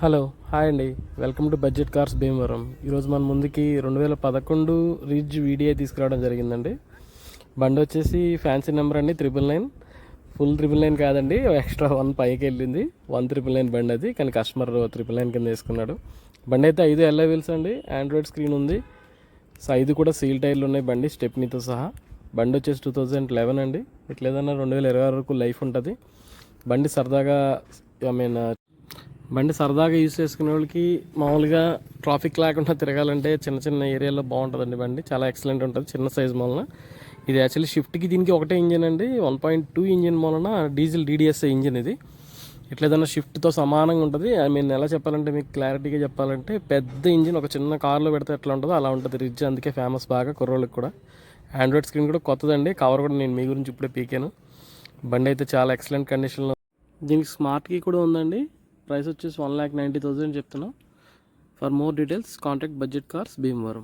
Hello hi అండి, welcome to budget cars Bhimavaram. ఈరోజు మన ముందుకి 2011 రిడ్జ్ వీడిఐ తీసుకురావడం జరిగిందండి. బండి వచ్చేసి ఫ్యాన్సీ నెంబర్ అండి, 999. ఫుల్ 999 కాదండి, ఎక్స్ట్రా 1 పైకి వెళ్ళింది. 1999 బండి అది, కానీ కస్టమర్ 999 కింద వేసుకున్నాడు. బండి అయితే 5 ఎల్ఐ వీల్స్ అండి, ఆండ్రాయిడ్ స్క్రీన్ ఉంది. 5 కూడా సీల్ టైర్లు ఉన్నాయి బండి స్టెప్నీతో సహా. బండి వచ్చేసి 2011 అండి, ఎట్లేదన్నా 2020 వరకు లైఫ్ ఉంటుంది. బండి సరదాగా యూజ్ చేసుకునే వాళ్ళకి, మామూలుగా ట్రాఫిక్ లేకుండా తిరగాలంటే చిన్న చిన్న ఏరియాలో బాగుంటుందండి. బండి చాలా ఎక్సలెంట్ ఉంటుంది చిన్న సైజ్ మూలన. ఇది యాక్చువల్లీ షిఫ్ట్కి దీనికి ఒకటే ఇంజిన్ అండి, 1.2 ఇంజిన్ మూలన డీజిల్ DDSA ఇంజిన్ ఇది. ఎట్లేదన్నా షిఫ్ట్తో సమానంగా ఉంటుంది. ఎలా చెప్పాలంటే, మీకు క్లారిటీగా చెప్పాలంటే, పెద్ద ఇంజిన్ ఒక చిన్న కార్లో పెడితే ఎట్లా ఉంటుందో అలా ఉంటుంది రిడ్జ్. అందుకే ఫేమస్ బాగా కుర్రోళ్ళకి కూడా. ఆండ్రాయిడ్ స్క్రీన్ కూడా కొత్తదండి, కవర్ కూడా నేను మీ గురించి ఇప్పుడే పీకాను. బండి అయితే చాలా ఎక్సలెంట్ కండిషన్లో. దీనికి స్మార్ట్ కీ కూడా ఉందండి. ప్రైస్ వచ్చేసి 1,90,000 చెప్తున్నాం. For more details contact budget cars Bhimavaram.